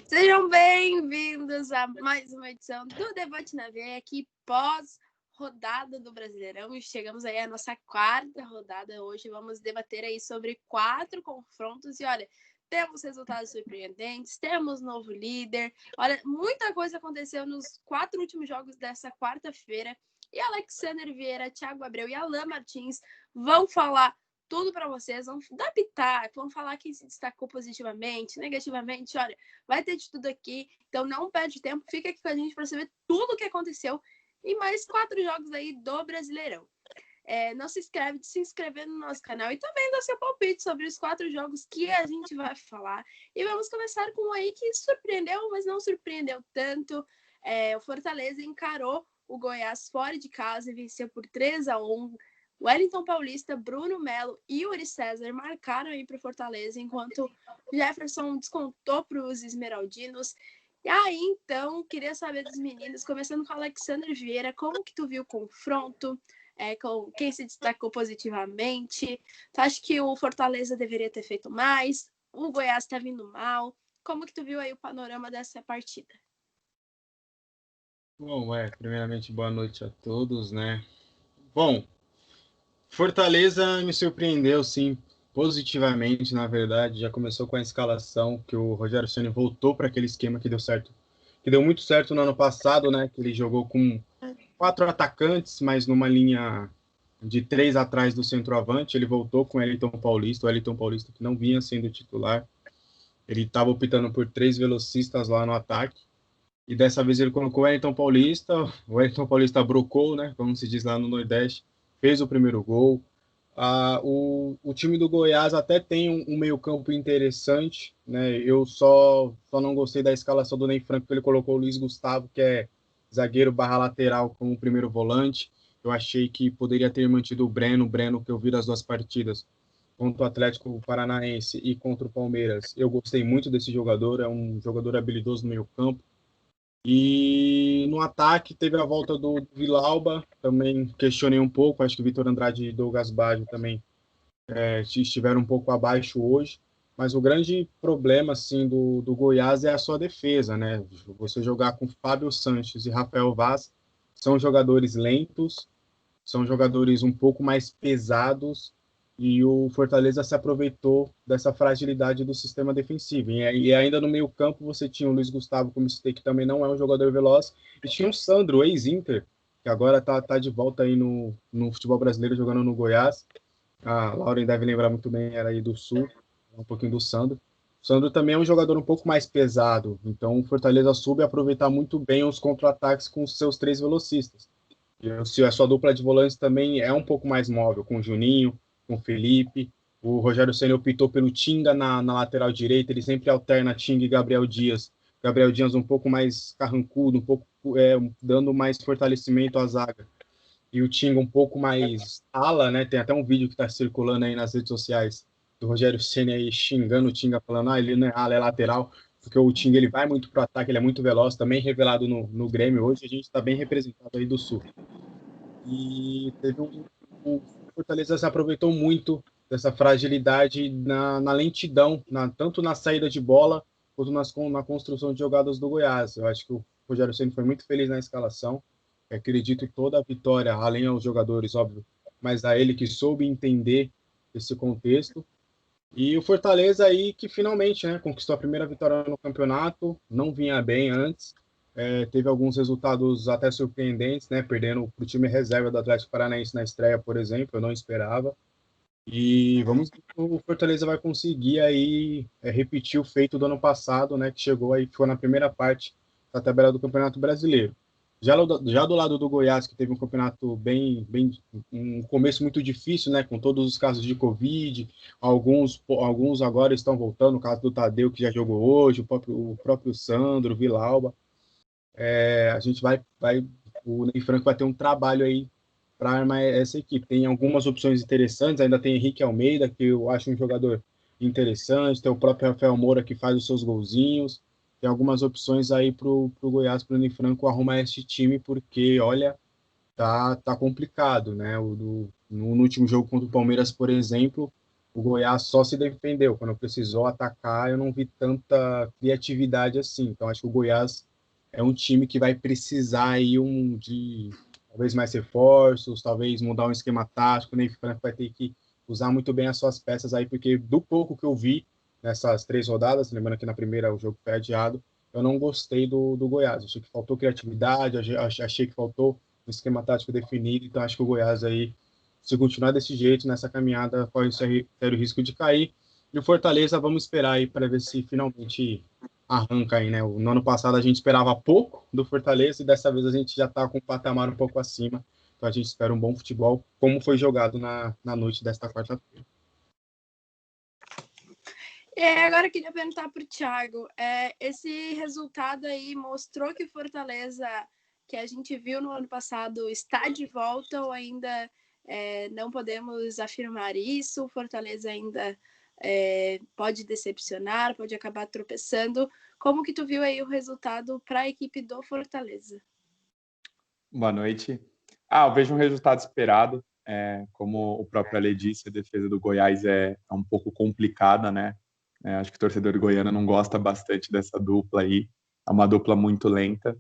Sejam bem-vindos a mais uma edição do Debate na Veia, aqui pós-rodada do Brasileirão. E chegamos aí à nossa quarta rodada. Hoje vamos debater aí sobre 4 confrontos. E olha, temos resultados surpreendentes, temos novo líder. Olha, muita coisa aconteceu nos 4 últimos jogos dessa quarta-feira. E Alexander Vieira, Thiago Abreu e Alan Martins vão falar tudo para vocês, vão dar pitaco, vão falar quem se destacou positivamente, negativamente, olha, vai ter de tudo aqui, então não perde tempo, fica aqui com a gente para saber tudo o que aconteceu e mais 4 jogos aí do Brasileirão. Não se inscreve de se inscrever no nosso canal e também dá seu palpite sobre os 4 jogos que a gente vai falar. E vamos começar com um aí que surpreendeu, mas não surpreendeu tanto. O Fortaleza encarou o Goiás fora de casa e venceu por 3-1. Wellington Paulista, Bruno Melo e Yuri César marcaram aí para o Fortaleza, enquanto Jefferson descontou para os esmeraldinos. E aí, então, queria saber dos meninos, começando com o Alexander Vieira, como que tu viu o confronto? Com quem se destacou positivamente? Tu acha que o Fortaleza deveria ter feito mais? O Goiás está vindo mal? Como que tu viu aí o panorama dessa partida? Bom, primeiramente, boa noite a todos, né? Bom, Fortaleza me surpreendeu, sim, positivamente, na verdade. Já começou com a escalação que o Rogério Ceni voltou para aquele esquema que deu certo, que deu muito certo no ano passado, né? Que ele jogou com 4 atacantes, mas numa linha de 3 atrás do centroavante. Ele voltou com o Wellington Paulista que não vinha sendo titular. Ele estava optando por 3 velocistas lá no ataque. E dessa vez ele colocou o Wellington Paulista brocou, né, como se diz lá no Nordeste, fez o primeiro gol. O time do Goiás até tem um meio-campo interessante, né? Eu só não gostei da escalação do Ney Franco, que ele colocou o Luiz Gustavo, que é zagueiro barra lateral, como primeiro volante. Eu achei que poderia ter mantido o Breno, que eu vi das 2 partidas, contra o Atlético Paranaense e contra o Palmeiras. Eu gostei muito desse jogador, é um jogador habilidoso no meio-campo. E no ataque teve a volta do Villalba, também questionei um pouco, acho que o Vitor Andrade e Douglas Baggio também estiveram um pouco abaixo hoje, mas o grande problema assim do Goiás é a sua defesa, né? Você jogar com Fábio Sanches e Rafael Vaz, são jogadores lentos, são jogadores um pouco mais pesados, e o Fortaleza se aproveitou dessa fragilidade do sistema defensivo. E ainda no meio campo você tinha o Luiz Gustavo, como citei, que também não é um jogador veloz, e tinha o Sandro, ex-Inter, que agora tá de volta aí no futebol brasileiro, jogando no Goiás. A Lauren deve lembrar muito bem, era aí do Sul, um pouquinho do Sandro. O Sandro também é um jogador um pouco mais pesado, então o Fortaleza soube aproveitar muito bem os contra-ataques com os seus 3 velocistas. Se a sua dupla de volantes também é um pouco mais móvel, com o Juninho, com o Felipe. O Rogério Ceni optou pelo Tinga na lateral direita, ele sempre alterna Tinga e Gabriel Dias. Gabriel Dias um pouco mais carrancudo, um pouco dando mais fortalecimento à zaga. E o Tinga um pouco mais ala, né? Tem até um vídeo que está circulando aí nas redes sociais do Rogério Ceni aí xingando o Tinga, falando, ele não é ala, é lateral, porque o Tinga ele vai muito para o ataque, ele é muito veloz, também revelado no Grêmio hoje, a gente está bem representado aí do Sul. E o Fortaleza se aproveitou muito dessa fragilidade na lentidão, tanto na saída de bola quanto na construção de jogadas do Goiás. Eu acho que o Rogério Ceni foi muito feliz na escalação. Eu acredito que toda a vitória, além aos jogadores, óbvio, mas a ele que soube entender esse contexto. E o Fortaleza aí que finalmente, né, conquistou a primeira vitória no campeonato, não vinha bem antes, teve alguns resultados até surpreendentes, né, perdendo para o time reserva do Atlético Paranaense na estreia, por exemplo, eu não esperava. E vamos ver se o Fortaleza vai conseguir aí repetir o feito do ano passado, né, que chegou aí, ficou na primeira parte da tabela do Campeonato Brasileiro. Já do lado do Goiás, que teve um campeonato um começo muito difícil, né, com todos os casos de Covid, alguns agora estão voltando, o caso do Tadeu, que já jogou hoje, o próprio Sandro, Villalba. A gente o Ney Franco vai ter um trabalho aí para armar essa equipe. Tem algumas opções interessantes, ainda tem Henrique Almeida, que eu acho um jogador interessante, tem o próprio Rafael Moura, que faz os seus golzinhos. Tem algumas opções aí para o Goiás, para o Ney Franco arrumar esse time, porque, olha, tá complicado, né? No último jogo contra o Palmeiras, por exemplo, o Goiás só se defendeu. Quando precisou atacar, eu não vi tanta criatividade assim. Então, acho que o Goiás é um time que vai precisar aí de talvez mais reforços, talvez mudar um esquema tático. O Ney Franco vai ter que usar muito bem as suas peças aí, porque do pouco que eu vi nessas 3 rodadas, lembrando que na primeira o jogo foi adiado, eu não gostei do Goiás. Achei que faltou criatividade, achei que faltou um esquema tático definido. Então, acho que o Goiás aí, se continuar desse jeito, nessa caminhada, corre sério risco de cair. E o Fortaleza, vamos esperar aí para ver se finalmente arranca aí, né? No ano passado a gente esperava pouco do Fortaleza e dessa vez a gente já está com um patamar um pouco acima. Então a gente espera um bom futebol, como foi jogado na noite desta quarta-feira. Agora eu queria perguntar para o Thiago, esse resultado aí mostrou que o Fortaleza, que a gente viu no ano passado, está de volta ou ainda não podemos afirmar isso? O Fortaleza ainda pode decepcionar, pode acabar tropeçando. Como que tu viu aí o resultado para a equipe do Fortaleza? Boa noite. Eu vejo um resultado esperado. Como o próprio Ale disse, a defesa do Goiás é um pouco complicada, né? Acho que o torcedor goiano não gosta bastante dessa dupla aí. É uma dupla muito lenta.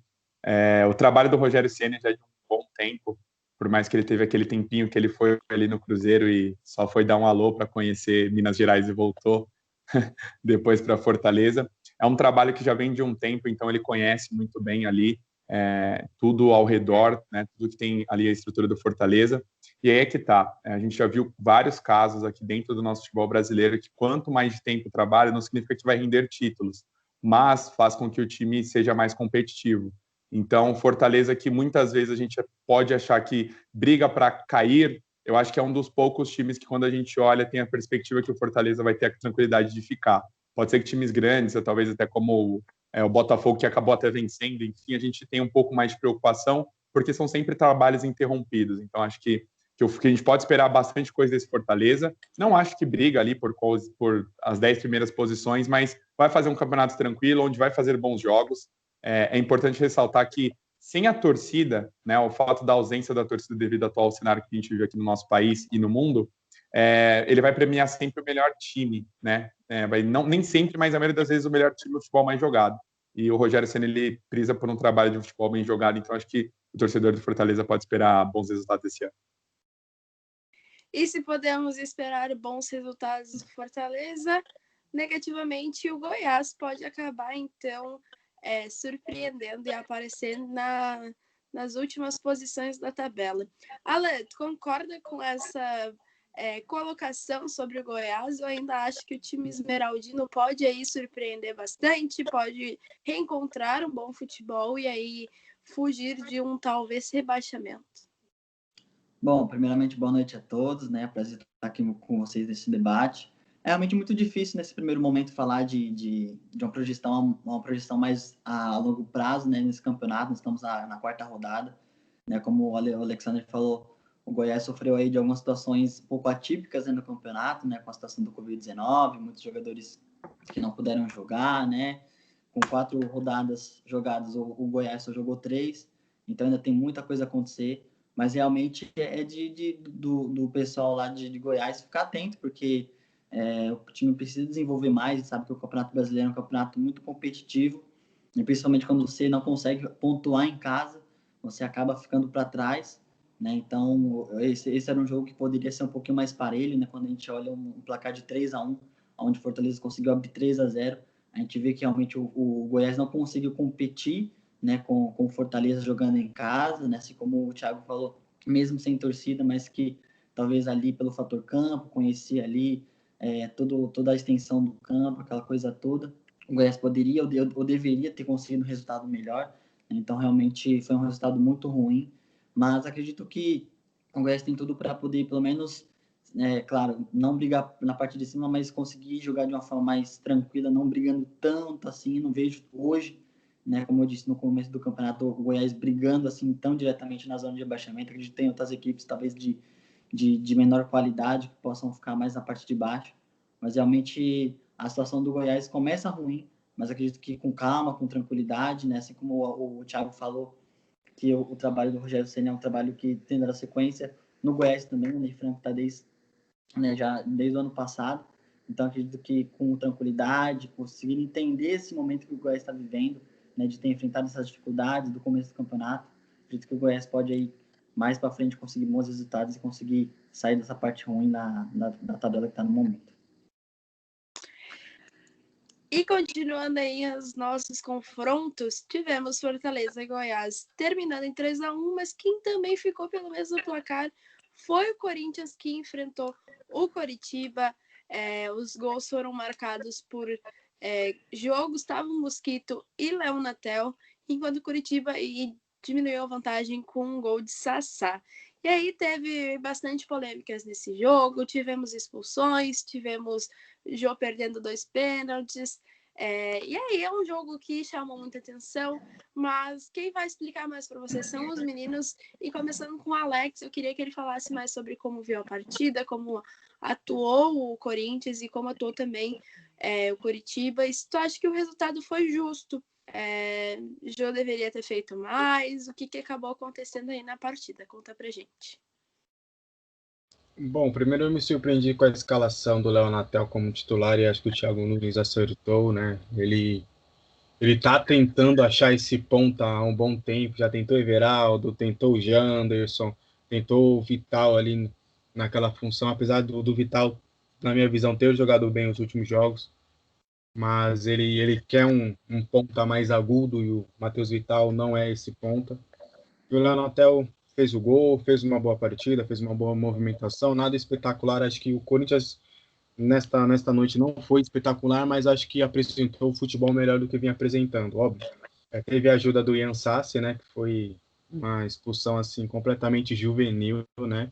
O trabalho do Rogério Ceni já é de um bom tempo, por mais que ele teve aquele tempinho que ele foi ali no Cruzeiro e só foi dar um alô para conhecer Minas Gerais e voltou depois para Fortaleza. É um trabalho que já vem de um tempo, então ele conhece muito bem ali tudo ao redor, né, tudo que tem ali a estrutura do Fortaleza. E aí é que tá. A gente já viu vários casos aqui dentro do nosso futebol brasileiro que quanto mais tempo trabalha, não significa que vai render títulos, mas faz com que o time seja mais competitivo. Então, Fortaleza, que muitas vezes a gente pode achar que briga para cair, eu acho que é um dos poucos times que, quando a gente olha, tem a perspectiva que o Fortaleza vai ter a tranquilidade de ficar. Pode ser que times grandes, ou talvez até como o Botafogo, que acabou até vencendo, enfim, a gente tem um pouco mais de preocupação, porque são sempre trabalhos interrompidos. Então, acho que a gente pode esperar bastante coisa desse Fortaleza. Não acho que briga ali por as 10 primeiras posições, mas vai fazer um campeonato tranquilo, onde vai fazer bons jogos. É importante ressaltar que, sem a torcida, né, o fato da ausência da torcida devido ao atual cenário que a gente vive aqui no nosso país e no mundo, ele vai premiar sempre o melhor time, né? Nem sempre, mas a maioria das vezes o melhor time do futebol mais jogado. E o Rogério Ceni, ele prisa por um trabalho de futebol bem jogado, então acho que o torcedor do Fortaleza pode esperar bons resultados esse ano. E se podemos esperar bons resultados do Fortaleza, negativamente o Goiás pode acabar, então, surpreendendo e aparecendo nas últimas posições da tabela. Ale, tu concorda com essa colocação sobre o Goiás ou ainda acha que o time esmeraldino pode aí surpreender bastante, pode reencontrar um bom futebol e aí fugir de um talvez rebaixamento? Bom, primeiramente, boa noite a todos, né? Prazer estar aqui com vocês nesse debate. É realmente muito difícil nesse primeiro momento falar de uma projeção mais a longo prazo, né? Nesse campeonato, nós estamos na quarta rodada, né? Como o Alexandre falou, o Goiás sofreu aí de algumas situações um pouco atípicas, né, no campeonato, né? Com a situação do Covid-19, muitos jogadores que não puderam jogar, né? Com 4 rodadas jogadas, o Goiás só jogou 3, então ainda tem muita coisa a acontecer. Mas realmente do pessoal lá de Goiás ficar atento, porque o time precisa desenvolver mais, sabe que o Campeonato Brasileiro é um campeonato muito competitivo, e principalmente quando você não consegue pontuar em casa, você acaba ficando para trás, né? Então, esse era um jogo que poderia ser um pouquinho mais parelho, né? Quando a gente olha um placar de 3-1, onde o Fortaleza conseguiu abrir 3-0, a gente vê que realmente o Goiás não conseguiu competir, né, com o Fortaleza jogando em casa, né, assim como o Thiago falou, mesmo sem torcida, mas que talvez ali pelo fator campo, conhecia ali toda a extensão do campo, aquela coisa toda, o Goiás poderia ou deveria ter conseguido um resultado melhor, né? Então realmente foi um resultado muito ruim, mas acredito que o Goiás tem tudo para poder pelo menos, claro, não brigar na parte de cima, mas conseguir jogar de uma forma mais tranquila, não brigando tanto assim, não vejo hoje, né, como eu disse no começo do campeonato, o Goiás brigando assim tão diretamente na zona de rebaixamento. Acredito que tem outras equipes talvez de menor qualidade que possam ficar mais na parte de baixo, mas realmente a situação do Goiás começa ruim, mas acredito que com calma, com tranquilidade, né, assim como o Thiago falou, que o trabalho do Rogério Ceni é um trabalho que tem dado sequência no Goiás também, o Ney Franco está desde né, já desde o ano passado. Então, acredito que com tranquilidade, conseguindo entender esse momento que o Goiás está vivendo, né, de ter enfrentado essas dificuldades do começo do campeonato, acredito que o Goiás pode aí mais para frente conseguir bons resultados e conseguir sair dessa parte ruim da tabela que está no momento. E continuando aí os nossos confrontos, tivemos Fortaleza e Goiás terminando em 3-1, mas quem também ficou pelo mesmo placar foi o Corinthians, que enfrentou o Coritiba. Os gols foram marcados por João Gustavo Mosquito e Léo Natel, enquanto o Coritiba diminuiu a vantagem com um gol de Sassá. E aí teve bastante polêmicas nesse jogo, tivemos expulsões, tivemos Jô perdendo 2 pênaltis, e aí é um jogo que chamou muita atenção, mas quem vai explicar mais para vocês são os meninos, e começando com o Alex, eu queria que ele falasse mais sobre como viu a partida, como atuou o Corinthians e como atuou também o Coritiba, e se tu acha que o resultado foi justo. Jô deveria ter feito mais, o que acabou acontecendo aí na partida? Conta pra gente. Bom, primeiro eu me surpreendi com a escalação do Léo Natel como titular e acho que o Thiago Nunes acertou, né? Ele tá tentando achar esse ponta há um bom tempo, já tentou Everaldo, tentou o Janderson, tentou o Vital ali naquela função, apesar do Vital, na minha visão, ter jogado bem os últimos jogos, mas ele quer um ponta mais agudo e o Matheus Vital não é esse ponta. E o Léo Natel fez o gol, fez uma boa partida, fez uma boa movimentação, nada espetacular. Acho que o Corinthians nesta noite não foi espetacular, mas acho que apresentou o futebol melhor do que vinha apresentando, óbvio. Teve a ajuda do Ian Sassi, né, que foi uma expulsão assim completamente juvenil, né?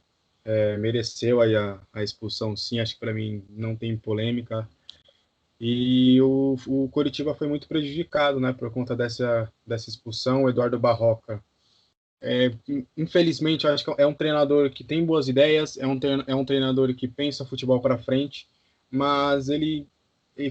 Mereceu aí a expulsão, sim. Acho que para mim não tem polêmica. E o Coritiba foi muito prejudicado, né, por conta dessa expulsão. O Eduardo Barroca, infelizmente, eu acho que é um treinador que tem boas ideias, é um treinador que pensa futebol para frente, mas e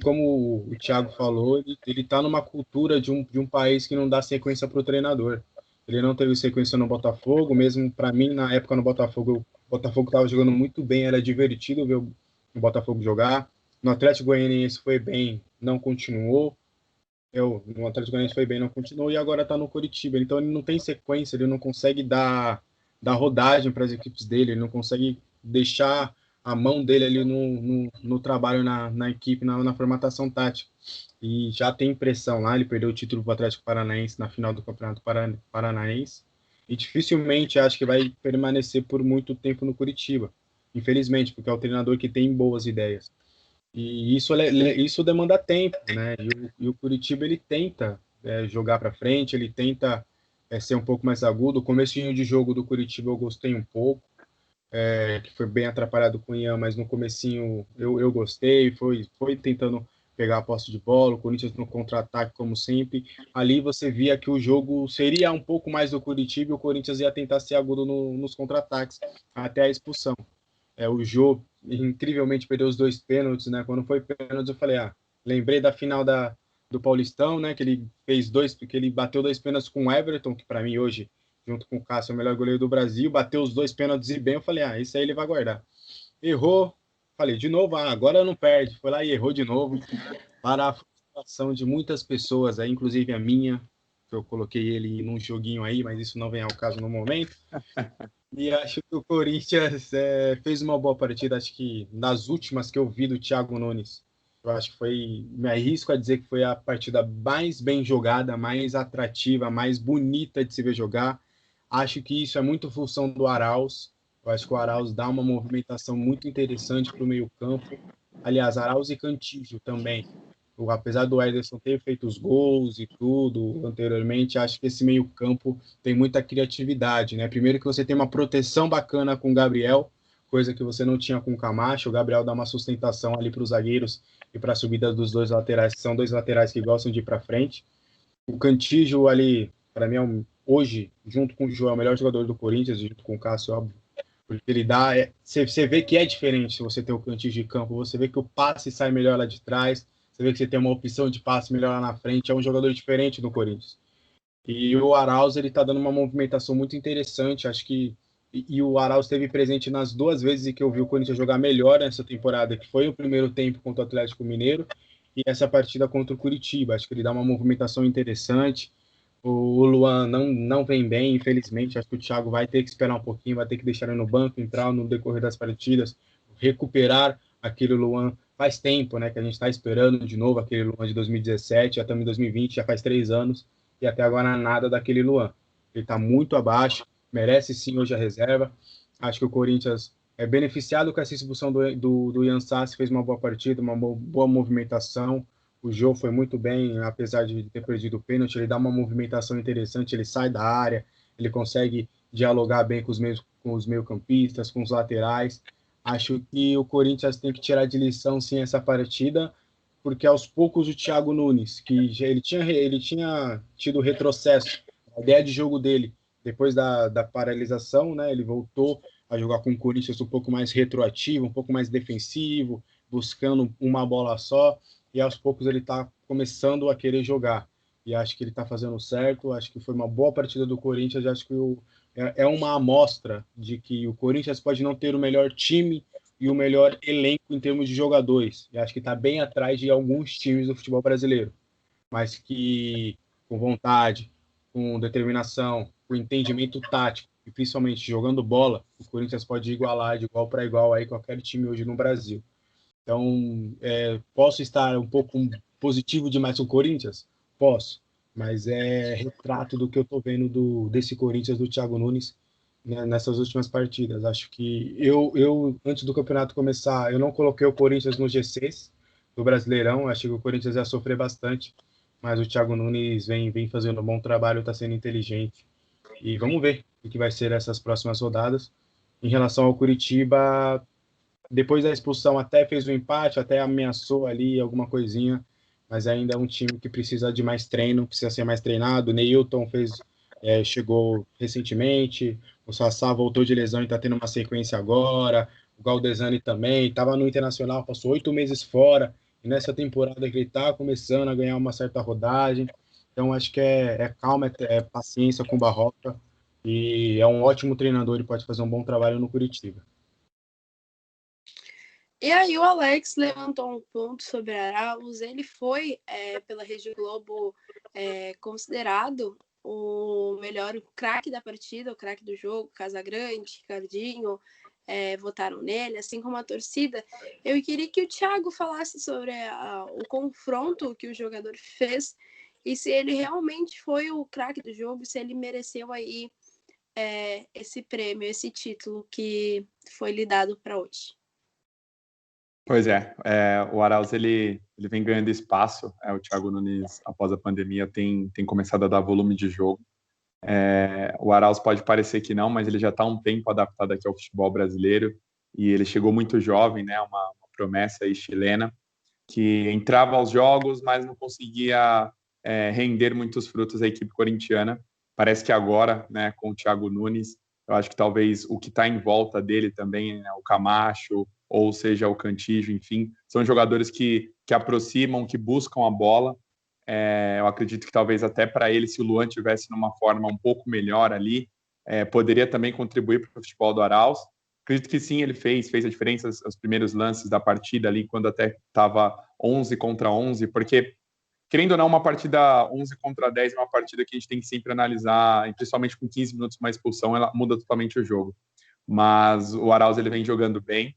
como o Thiago falou, ele está numa cultura de um país que não dá sequência para o treinador. Ele não teve sequência no Botafogo, mesmo para mim, na época no Botafogo, o Botafogo estava jogando muito bem, era divertido ver o Botafogo jogar. No Atlético Goianiense foi bem, não continuou. No Atlético Goianiense foi bem, não continuou, e agora está no Coritiba. Então ele não tem sequência, ele não consegue dar rodagem para as equipes dele, ele não consegue deixar a mão dele ali no trabalho na equipe, na formatação tática. E já tem pressão lá, ele perdeu o título para o Atlético Paranaense na final do Campeonato Paranaense, e dificilmente acho que vai permanecer por muito tempo no Coritiba, infelizmente, porque é o treinador que tem boas ideias. E isso demanda tempo, né? E o Curitiba, ele tenta jogar para frente, ele tenta ser um pouco mais agudo. O comecinho de jogo do Curitiba eu gostei um pouco, que foi bem atrapalhado com o Ian, mas no comecinho eu gostei, foi tentando pegar a posse de bola, o Corinthians no contra-ataque, como sempre. Ali você via que o jogo seria um pouco mais do Curitiba e o Corinthians ia tentar ser agudo nos contra-ataques, até a expulsão. O Jô incrivelmente perdeu os 2 pênaltis, né? Quando foi pênalti, eu falei, lembrei da final do Paulistão, né? Que ele bateu 2 pênaltis com o Everton, que para mim hoje, junto com o Cássio, é o melhor goleiro do Brasil, bateu os 2 pênaltis e bem, eu falei, isso aí ele vai guardar. Errou, falei, de novo, agora não perde. Foi lá e errou de novo, para a frustração de muitas pessoas, inclusive a minha, que eu coloquei ele num joguinho aí, mas isso não vem ao caso no momento. E acho que o Corinthians fez uma boa partida. Acho que nas últimas que eu vi do Thiago Nunes, eu acho que me arrisco a dizer que foi a partida mais bem jogada, mais atrativa, mais bonita de se ver jogar. Acho que isso é muito função do Arauz. Eu acho que o Arauz dá uma movimentação muito interessante para o meio-campo. Aliás, Arauz e Cantillo também. Apesar do Ederson ter feito os gols e tudo anteriormente, acho que esse meio-campo tem muita criatividade, né? Primeiro que você tem uma proteção bacana com o Gabriel, coisa que você não tinha com o Camacho. O Gabriel dá uma sustentação ali para os zagueiros e para a subida dos 2 laterais, que são 2 laterais que gostam de ir para frente. O Cantillo ali, para mim, hoje, junto com o João, é o melhor jogador do Corinthians, junto com o Cássio, óbvio, porque ele dá. Você vê que é diferente se você ter o Cantillo de campo, você vê que o passe sai melhor lá de trás. Você vê que você tem uma opção de passe melhor lá na frente, é um jogador diferente do Corinthians. E o Arauz, ele tá dando uma movimentação muito interessante, acho que e o Arauz esteve presente nas 2 vezes que eu vi o Corinthians jogar melhor nessa temporada, que foi o primeiro tempo contra o Atlético Mineiro e essa partida contra o Curitiba. Acho que ele dá uma movimentação interessante. O Luan não vem bem, infelizmente. Acho que o Thiago vai ter que esperar um pouquinho, vai ter que deixar ele no banco, entrar no decorrer das partidas, recuperar aquele Luan. Faz tempo, né, que a gente está esperando de novo aquele Luan de 2017, até 2020, já faz 3 anos, e até agora nada daquele Luan. Ele está muito abaixo, merece sim hoje a reserva. Acho que o Corinthians é beneficiado com essa expulsão do Ian Sassi, fez uma boa partida, uma boa movimentação. O Jô foi muito bem, apesar de ter perdido o pênalti, ele dá uma movimentação interessante, ele sai da área, ele consegue dialogar bem com os meio-campistas, com os laterais. Acho que o Corinthians tem que tirar de lição, sim, essa partida, porque aos poucos o Thiago Nunes, que ele tinha tido retrocesso, a ideia de jogo dele, depois da paralisação, né, ele voltou a jogar com o Corinthians um pouco mais retroativo, um pouco mais defensivo, buscando uma bola só, e aos poucos ele está começando a querer jogar. E acho que ele está fazendo certo, acho que foi uma boa partida do Corinthians, acho que é uma amostra de que o Corinthians pode não ter o melhor time e o melhor elenco em termos de jogadores. E acho que está bem atrás de alguns times do futebol brasileiro, mas que com vontade, com determinação, com entendimento tático e principalmente jogando bola, o Corinthians pode igualar de igual para igual aí qualquer time hoje no Brasil. Então, posso estar um pouco positivo demais com o Corinthians? Posso, mas é retrato do que eu estou vendo desse Corinthians do Thiago Nunes, né, nessas últimas partidas. Acho que antes do campeonato começar, eu não coloquei o Corinthians no G6 do Brasileirão, acho que o Corinthians ia sofrer bastante, mas o Thiago Nunes vem fazendo um bom trabalho, está sendo inteligente. E vamos ver o que vai ser essas próximas rodadas. Em relação ao Curitiba, depois da expulsão até fez o empate, até ameaçou ali alguma coisinha, mas ainda é um time que precisa de mais treino, precisa ser mais treinado. O Neilton chegou recentemente, o Sassá voltou de lesão e está tendo uma sequência agora, o Galdesani também, estava no Internacional, passou 8 meses fora, e nessa temporada que ele está começando a ganhar uma certa rodagem. Então acho que é calma, é paciência com o Barroca, e é um ótimo treinador e pode fazer um bom trabalho no Curitiba. E aí o Alex levantou um ponto sobre Arauz. Ele foi, pela Rede Globo, considerado o melhor craque da partida, o craque do jogo. Casagrande, Ricardinho, votaram nele, assim como a torcida. Eu queria que o Thiago falasse sobre o confronto que o jogador fez e se ele realmente foi o craque do jogo, se ele mereceu aí esse prêmio, esse título que foi lhe dado para hoje. Pois o Arauz ele vem ganhando espaço. O Thiago Nunes, após a pandemia, tem começado a dar volume de jogo. O Arauz pode parecer que não, mas ele já está há um tempo adaptado aqui ao futebol brasileiro e ele chegou muito jovem, né? Uma promessa aí chilena que entrava aos jogos, mas não conseguia render muitos frutos à equipe corintiana. Parece que agora, né, com o Thiago Nunes, eu acho que talvez o que está em volta dele também, né, o Camacho, ou seja, o Cantillo, enfim, são jogadores que aproximam, que buscam a bola. Eu acredito que talvez até para ele, se o Luan tivesse numa forma um pouco melhor ali, poderia também contribuir para o futebol do Arauz. Acredito que sim, ele fez a diferença, os primeiros lances da partida ali, quando até estava 11 contra 11, porque, querendo ou não, uma partida 11 contra 10 é uma partida que a gente tem que sempre analisar, e principalmente com 15 minutos uma expulsão, ela muda totalmente o jogo. Mas o Arauz, ele vem jogando bem.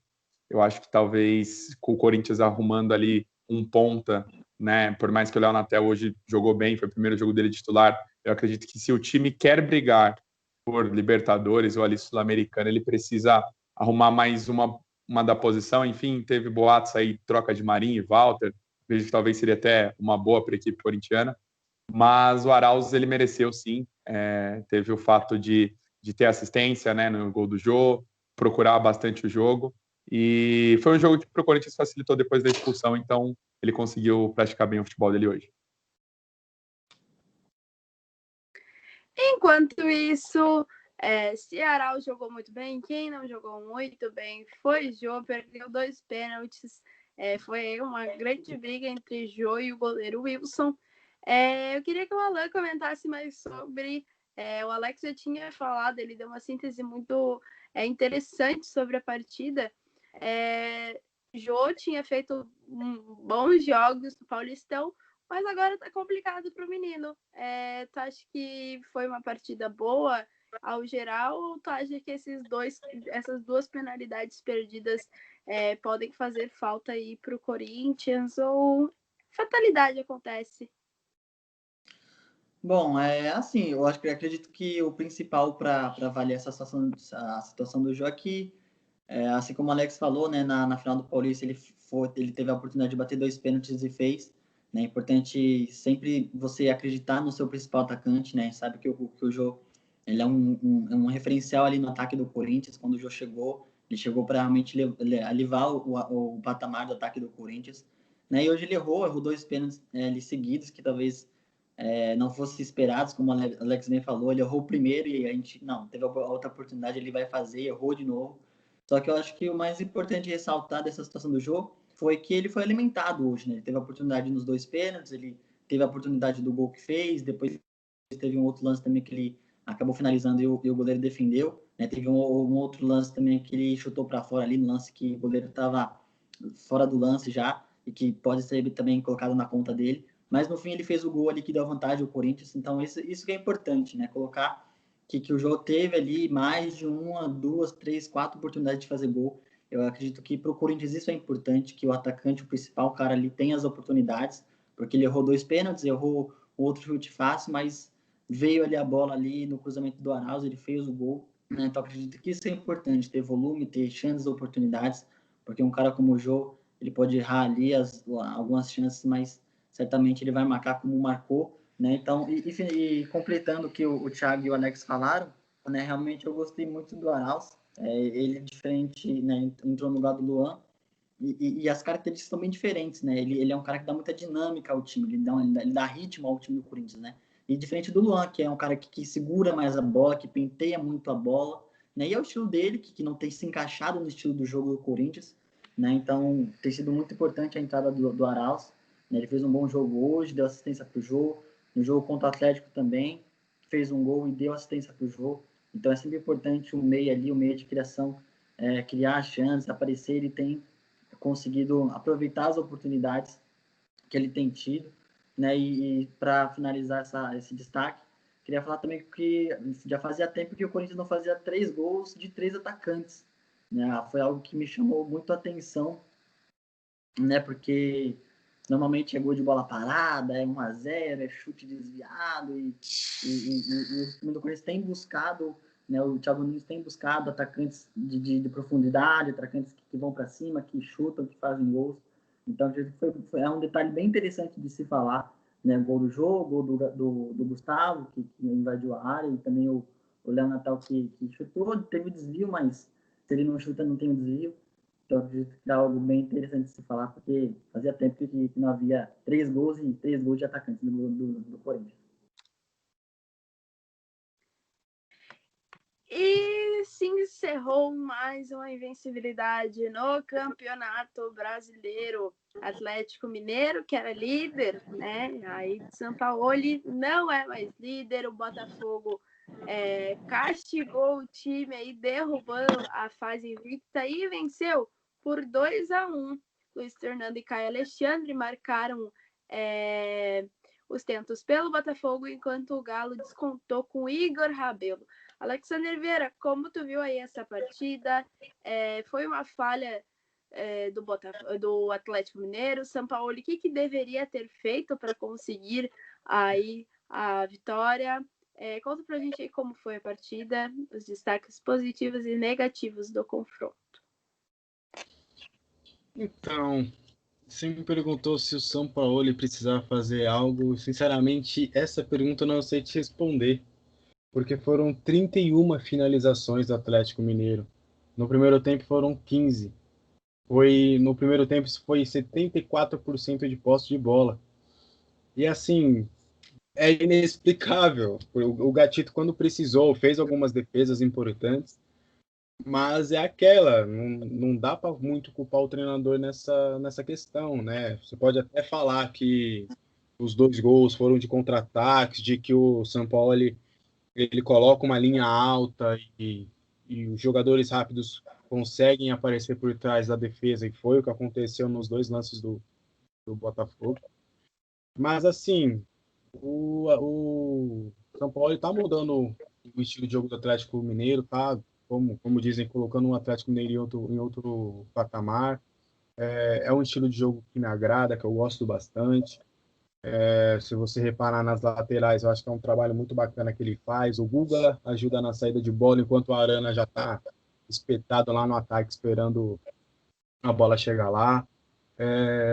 Eu acho que talvez com o Corinthians arrumando ali um ponta, né, por mais que o Léo Natel hoje jogou bem, foi o primeiro jogo dele titular, eu acredito que se o time quer brigar por Libertadores ou ali Sul-Americana, ele precisa arrumar mais uma da posição. Enfim, teve boatos aí, troca de Marinho e Walter, vejo que talvez seria até uma boa para a equipe corintiana, mas o Arauz, ele mereceu sim, teve o fato de ter assistência, né, no gol do Jô, procurar bastante o jogo, e foi um jogo que para o Corinthians facilitou depois da expulsão, então ele conseguiu praticar bem o futebol dele hoje. Enquanto isso, Ceará jogou muito bem. Quem não jogou muito bem foi Jô, perdeu 2 pênaltis. Foi uma grande briga entre Jô e o goleiro Wilson. Eu queria que o Alan comentasse mais sobre O Alex já tinha falado, ele deu uma síntese muito interessante sobre a partida. Jô tinha feito bons jogos no Paulistão, mas agora tá complicado para o menino. Tu acha que foi uma partida boa ao geral, ou tu acha que essas duas penalidades perdidas podem fazer falta aí para o Corinthians, ou fatalidade acontece? Bom, assim, eu acredito que o principal para avaliar a situação do jogo é que, assim como o Alex falou, né, na final do Paulista ele teve a oportunidade de bater 2 pênaltis e fez. Né, é importante sempre você acreditar no seu principal atacante, né? Sabe que o Jô ele é um referencial ali no ataque do Corinthians. Quando o Jô chegou, ele chegou para realmente elevar o patamar do ataque do Corinthians. Né? E hoje ele errou 2 pênaltis ali seguidos, que talvez não fossem esperados, como o Alex bem falou. Ele errou o primeiro e a gente não teve a outra oportunidade, ele vai fazer, errou de novo. Só que eu acho que o mais importante ressaltar dessa situação do jogo foi que ele foi alimentado hoje, né? Ele teve a oportunidade nos 2 pênaltis, ele teve a oportunidade do gol que fez, depois teve um outro lance também que ele acabou finalizando e o goleiro defendeu, né? Teve um outro lance também que ele chutou para fora ali, no lance que o goleiro estava fora do lance já, e que pode ser também colocado na conta dele. Mas no fim ele fez o gol ali que deu vantagem ao Corinthians, então isso que é importante, né? Colocar que o jogo teve ali mais de 1, 2, 3, 4 oportunidades de fazer gol. Eu acredito que para o Corinthians isso é importante, que o atacante, o principal cara ali, tenha as oportunidades, porque ele errou 2 pênaltis, errou outro chute fácil, mas veio ali a bola ali no cruzamento do Arauz, ele fez o gol. Né? Então acredito que isso é importante, ter volume, ter chances, oportunidades, porque um cara como o Jô, ele pode errar ali algumas chances, mas certamente ele vai marcar como marcou. Né? Então, e completando o que o Thiago e o Alex falaram, né? Realmente eu gostei muito do Arauz. Ele diferente, né? Entrou no lugar do Luan, e as características são bem diferentes, né? Ele é um cara que dá muita dinâmica ao time, ele dá ritmo ao time do Corinthians, né? E diferente do Luan, que é um cara que segura mais a bola, que penteia muito a bola, né? E é o estilo dele, que não tem se encaixado no estilo do jogo do Corinthians, né? Então, tem sido muito importante a entrada do Arauz, né? Ele fez um bom jogo hoje, deu assistência para o jogo, no jogo contra o Atlético também, fez um gol e deu assistência para o jogo. Então, é sempre importante o meio ali, o meio de criação, criar chances, aparecer. Ele tem conseguido aproveitar as oportunidades que ele tem tido, né? E para finalizar esse destaque, queria falar também que já fazia tempo que o Corinthians não fazia 3 gols de 3 atacantes, né? Foi algo que me chamou muito a atenção, né? Porque normalmente é gol de bola parada, é 1-0, é chute desviado, e o time do Corinthians tem buscado, né, o Thiago Nunes tem buscado atacantes de profundidade, atacantes que vão para cima, que chutam, que fazem gols. Então, é um detalhe bem interessante de se falar, né? O gol do jogo, do Gustavo, que invadiu a área, e também o Léo Natal, que chutou, teve desvio, mas se ele não chuta, não tem desvio. Então, acredito que é algo bem interessante de se falar, porque fazia tempo que não havia 3 gols e 3 gols de atacantes do Corinthians. E se encerrou mais uma invencibilidade no Campeonato Brasileiro. Atlético Mineiro, que era líder, né? Aí São Paulo não é mais líder. O Botafogo castigou o time aí, derrubando a fase invicta e venceu por 2-1. Luiz Fernando e Caio Alexandre marcaram os tentos pelo Botafogo, enquanto o Galo descontou com Igor Rabelo. Alexander Vieira, como tu viu aí essa partida? Foi uma falha do Atlético Mineiro? São Paulo, o que deveria ter feito para conseguir aí a vitória? Conta pra gente aí como foi a partida, os destaques positivos e negativos do confronto. Então, você me perguntou se o São Paulo precisava fazer algo. Sinceramente, essa pergunta eu não sei te responder, porque foram 31 finalizações do Atlético Mineiro. No primeiro tempo foram 15. No primeiro tempo isso foi 74% de posse de bola. E assim, é inexplicável. O Gatito, quando precisou, fez algumas defesas importantes, mas é aquela, não dá para muito culpar o treinador nessa questão, né? Você pode até falar que os 2 gols foram de contra-ataques, de que o São Paulo ele coloca uma linha alta e os jogadores rápidos conseguem aparecer por trás da defesa, e foi o que aconteceu nos 2 lances do Botafogo. Mas, assim, o São Paulo está mudando o estilo de jogo do Atlético Mineiro, tá? Como dizem, colocando o Atlético Mineiro em outro patamar. É um estilo de jogo que me agrada, que eu gosto bastante. Se você reparar nas laterais, eu acho que é um trabalho muito bacana que ele faz. O Guga ajuda na saída de bola, enquanto o Arana já está espetado lá no ataque, esperando a bola chegar lá.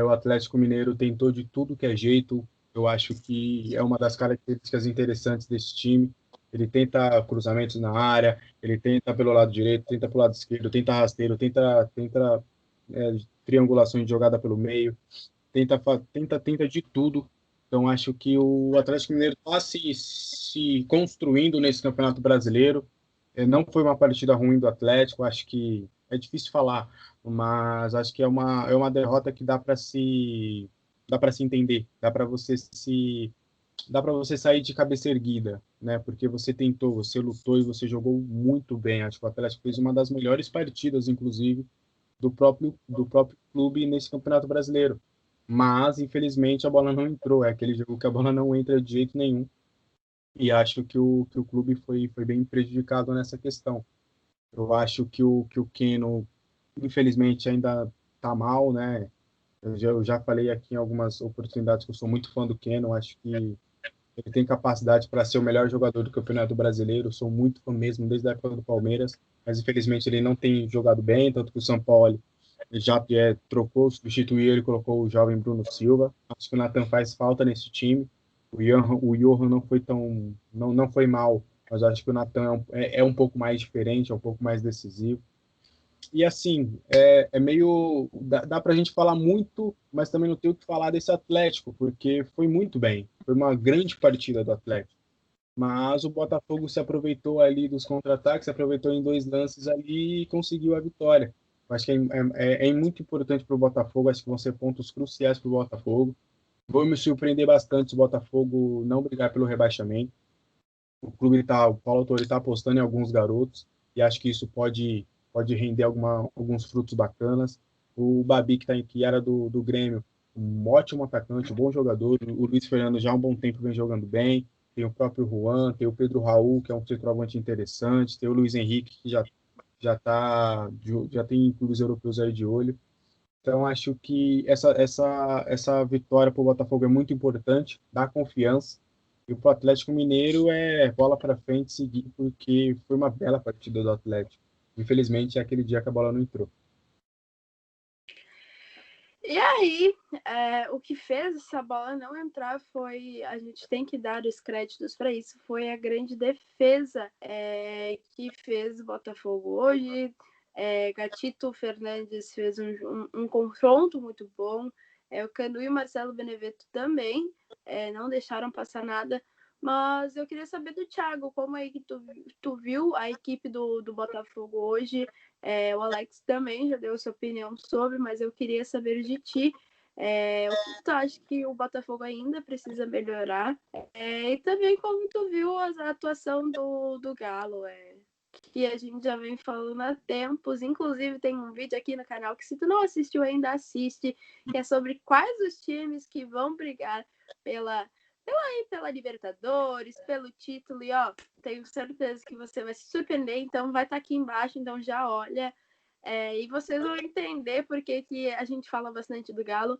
O Atlético Mineiro tentou de tudo que é jeito. Eu acho que é uma das características interessantes desse time. Ele tenta cruzamentos na área, ele tenta pelo lado direito, tenta pelo lado esquerdo, tenta rasteiro, tenta triangulações de jogada pelo meio, tenta de tudo. Então, acho que o Atlético Mineiro está se construindo nesse Campeonato Brasileiro. Não foi uma partida ruim do Atlético, acho que é difícil falar, mas acho que é uma derrota que dá para se entender, dá para você sair de cabeça erguida, né? Porque você tentou, você lutou e você jogou muito bem. Acho que o Atlético fez uma das melhores partidas, inclusive, do próprio clube nesse Campeonato Brasileiro. Mas, infelizmente, a bola não entrou. É aquele jogo que a bola não entra de jeito nenhum. E acho que o clube foi bem prejudicado nessa questão. Eu acho que o Keno, infelizmente, ainda está mal, né? Eu já falei aqui em algumas oportunidades que eu sou muito fã do Keno. Acho que ele tem capacidade para ser o melhor jogador do Campeonato Brasileiro. Eu sou muito fã mesmo, desde a época do Palmeiras. Mas, infelizmente, ele não tem jogado bem, tanto que o São Paulo já trocou, substituiu ele, colocou o jovem Bruno Silva. Acho que o Nathan faz falta nesse time. O Johan não foi mal, mas acho que o Nathan é um pouco mais diferente, é um pouco mais decisivo. E assim, é meio. Dá para a gente falar muito, mas também não tem o que falar desse Atlético, porque foi muito bem. Foi uma grande partida do Atlético. Mas o Botafogo se aproveitou ali dos contra-ataques, se aproveitou em 2 lances ali e conseguiu a vitória. Acho que é muito importante para o Botafogo, acho que vão ser pontos cruciais para o Botafogo. Vou me surpreender bastante se o Botafogo não brigar pelo rebaixamento. O Paulo Autori está apostando em alguns garotos e acho que isso pode render alguns frutos bacanas. O Babi, que era do Grêmio, um ótimo atacante, um bom jogador. O Luiz Fernando já há um bom tempo vem jogando bem. Tem o próprio Juan, tem o Pedro Raul, que é um centroavante interessante. Tem o Luiz Henrique, que já tem clubes europeus aí de olho. Então, acho que essa vitória para o Botafogo é muito importante, dá confiança. E para o Atlético Mineiro é bola para frente seguir, porque foi uma bela partida do Atlético. Infelizmente, é aquele dia que a bola não entrou. E aí, o que fez essa bola não entrar foi, a gente tem que dar os créditos para isso, foi a grande defesa que fez o Botafogo hoje. Gatito Fernandes fez um confronto muito bom. O Canu e o Marcelo Beneveto também não deixaram passar nada. Mas eu queria saber do Thiago, como é que tu viu a equipe do Botafogo hoje? O Alex também já deu sua opinião sobre, mas eu queria saber de ti. O que tu acha que o Botafogo ainda precisa melhorar? E também como tu viu a atuação do Galo, que a gente já vem falando há tempos. Inclusive tem um vídeo aqui no canal que, se tu não assistiu ainda, assiste, que é sobre quais os times que vão brigar pela Libertadores, pelo título. E tenho certeza que você vai se surpreender, então vai estar aqui embaixo, então já olha. E vocês vão entender porque que a gente fala bastante do Galo.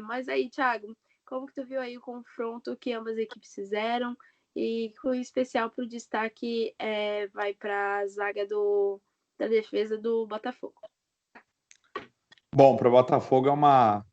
Mas aí, Thiago, como que tu viu aí o confronto que ambas as equipes fizeram? E com especial para o destaque vai para a zaga da defesa do Botafogo. Bom, para o Botafogo é uma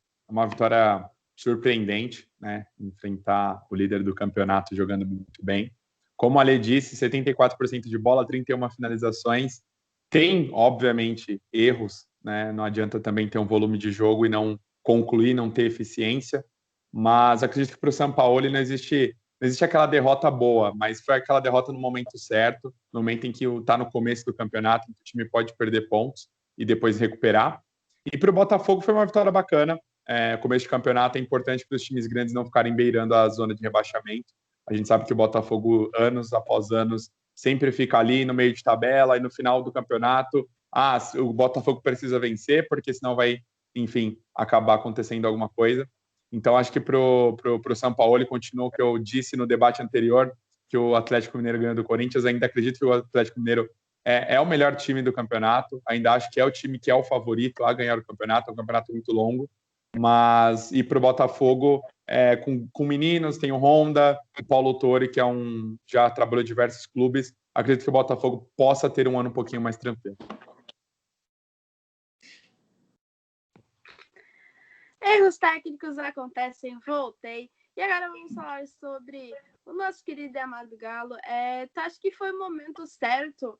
vitória surpreendente, né? Enfrentar o líder do campeonato jogando muito bem. Como a Lê disse, 74% de bola, 31 finalizações. Tem, obviamente, erros, né? Não adianta também ter um volume de jogo e não concluir, não ter eficiência. Mas acredito que para o São Paulo não existe aquela derrota boa, mas foi aquela derrota no momento certo, no momento em que está no começo do campeonato, o time pode perder pontos e depois recuperar. E para o Botafogo foi uma vitória bacana. Começo de campeonato é importante para os times grandes não ficarem beirando a zona de rebaixamento. A gente sabe que o Botafogo, anos após anos, sempre fica ali no meio de tabela e no final do campeonato, o Botafogo precisa vencer, porque senão vai, enfim, acabar acontecendo alguma coisa. Então, acho que pro São Paulo, continua o que eu disse no debate anterior, que o Atlético Mineiro ganhou do Corinthians. Ainda acredito que o Atlético Mineiro é o melhor time do campeonato. Ainda acho que é o time que é o favorito a ganhar o campeonato. É um campeonato muito longo. Mas, e para o Botafogo, com meninos, tem o Honda, o Paulo Torre, que já trabalhou em diversos clubes. Acredito que o Botafogo possa ter um ano um pouquinho mais tranquilo. Erros técnicos acontecem, voltei. E agora vamos falar sobre o nosso querido e amado Galo. Tu acha que foi o momento certo